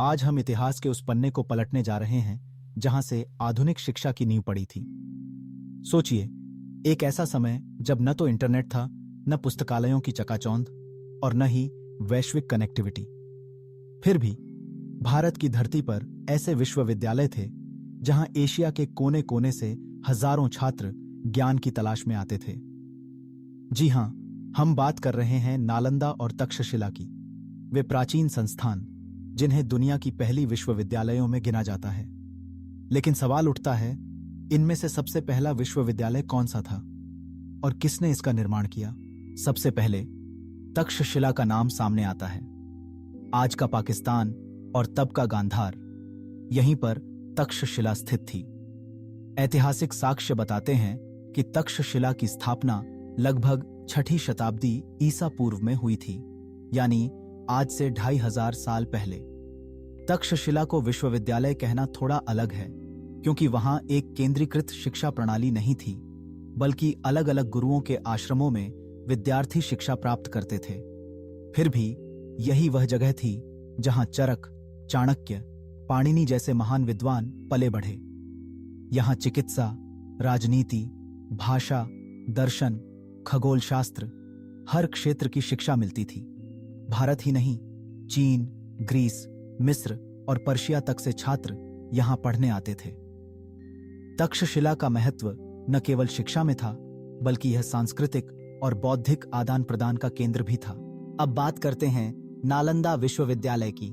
आज हम इतिहास के उस पन्ने को पलटने जा रहे हैं जहां से आधुनिक शिक्षा की नींव पड़ी थी। सोचिए, एक ऐसा समय जब न तो इंटरनेट था, न पुस्तकालयों की चकाचौंध और न ही वैश्विक कनेक्टिविटी। फिर भी भारत की धरती पर ऐसे विश्वविद्यालय थे जहां एशिया के कोने कोने से हजारों छात्र ज्ञान की तलाश में आते थे। जी हां, हम बात कर रहे हैं नालंदा और तक्षशिला की, वे प्राचीन संस्थान जिन्हें दुनिया की पहली विश्वविद्यालयों में गिना जाता है। लेकिन सवाल उठता है, इनमें से सबसे पहला विश्वविद्यालय कौन सा था और किसने इसका निर्माण किया? सबसे पहले तक्षशिला का नाम सामने आता है। आज का पाकिस्तान और तब का गांधार, यहीं पर तक्षशिला स्थित थी। ऐतिहासिक साक्ष्य बताते हैं कि तक्षशिला की स्थापना लगभग 6ठी शताब्दी ईसा पूर्व में हुई थी, यानी आज से 2500 साल पहले। तक्षशिला को विश्वविद्यालय कहना थोड़ा अलग है, क्योंकि वहां एक केंद्रीकृत शिक्षा प्रणाली नहीं थी, बल्कि अलग अलग गुरुओं के आश्रमों में विद्यार्थी शिक्षा प्राप्त करते थे। फिर भी यही वह जगह थी जहां चरक, चाणक्य, पाणिनि जैसे महान विद्वान पले बढ़े। यहां चिकित्सा, राजनीति, भाषा, दर्शन, खगोल शास्त्र, हर क्षेत्र की शिक्षा मिलती थी। भारत ही नहीं, चीन, ग्रीस, मिस्र और पर्शिया तक से छात्र यहां पढ़ने आते थे। तक्षशिला का महत्व न केवल शिक्षा में था, बल्कि यह सांस्कृतिक और बौद्धिक आदान प्रदान का केंद्र भी था। अब बात करते हैं नालंदा विश्वविद्यालय की।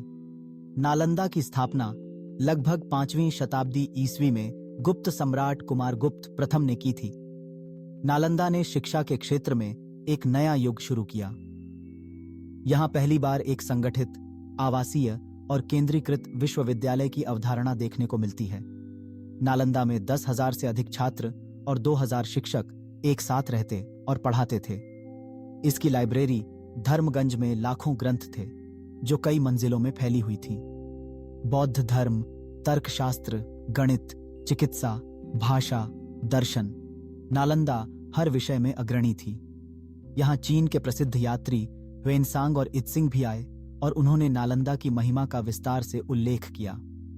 नालंदा की स्थापना लगभग 5वीं शताब्दी ईस्वी में गुप्त सम्राट कुमारगुप्त प्रथम ने की थी। नालंदा ने शिक्षा के क्षेत्र में एक नया युग शुरू किया। यहां पहली बार एक संगठित, आवासीय और केंद्रीकृत विश्वविद्यालय की अवधारणा देखने को मिलती है। नालंदा में 10,000 से अधिक छात्र और 2,000 शिक्षक एक साथ रहते और पढ़ाते थे। इसकी लाइब्रेरी धर्मगंज में लाखों ग्रंथ थे, जो कई मंजिलों में फैली हुई थी। बौद्ध धर्म, तर्कशास्त्र, गणित, चिकित्सा, भाषा, दर्शन, नालंदा हर विषय में अग्रणी थी। यहां चीन के प्रसिद्ध यात्री वेनसांग और इत्सिंग भी आए और उन्होंने नालंदा की महिमा का विस्तार से उल्लेख किया।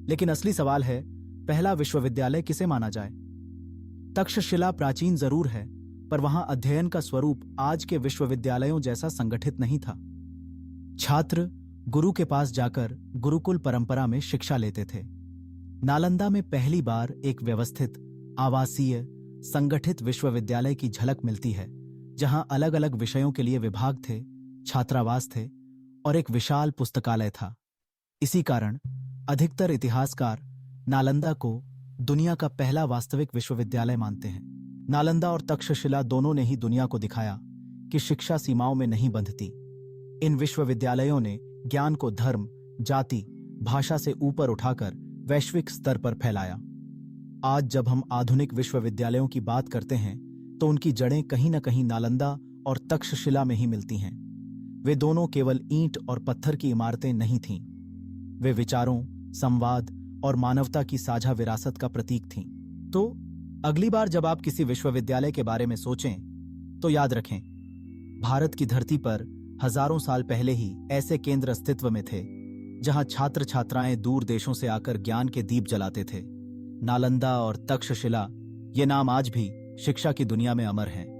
लेकिन असली सवाल है, पहला विश्वविद्यालय किसे माना जाए? तक्षशिला प्राचीन जरूर है, पर वहां अध्ययन का स्वरूप आज के विश्वविद्यालयों जैसा संगठित नहीं था। छात्र गुरु के पास जाकर गुरुकुल परंपरा में शिक्षा लेते थे। नालंदा में पहली बार एक व्यवस्थित, आवासीय, संगठित विश्वविद्यालय की झलक मिलती है, जहां अलग अलग विषयों के लिए विभाग थे, छात्रावास थे और एक विशाल पुस्तकालय था। इसी कारण अधिकतर इतिहासकार नालंदा को दुनिया का पहला वास्तविक विश्वविद्यालय मानते हैं। नालंदा और तक्षशिला दोनों ने ही दुनिया को दिखाया कि शिक्षा सीमाओं में नहीं बंधती। इन विश्वविद्यालयों ने ज्ञान को धर्म, जाति, भाषा से ऊपर उठाकर वैश्विक स्तर पर फैलाया। आज जब हम आधुनिक विश्वविद्यालयों की बात करते हैं, तो उनकी जड़ें कहीं न कहीं नालंदा और तक्षशिला में ही मिलती हैं। वे दोनों केवल ईंट और पत्थर की इमारतें नहीं थीं। वे विचारों, संवाद और मानवता की साझा विरासत का प्रतीक थीं। तो अगली बार जब आप किसी विश्वविद्यालय के बारे में सोचें, तो याद रखें, भारत की धरती पर हजारों साल पहले ही ऐसे केंद्र अस्तित्व में थे जहां छात्र छात्राएं दूर देशों से आकर ज्ञान के दीप जलाते थे। नालंदा और तक्षशिला, ये नाम आज भी शिक्षा की दुनिया में अमर हैं।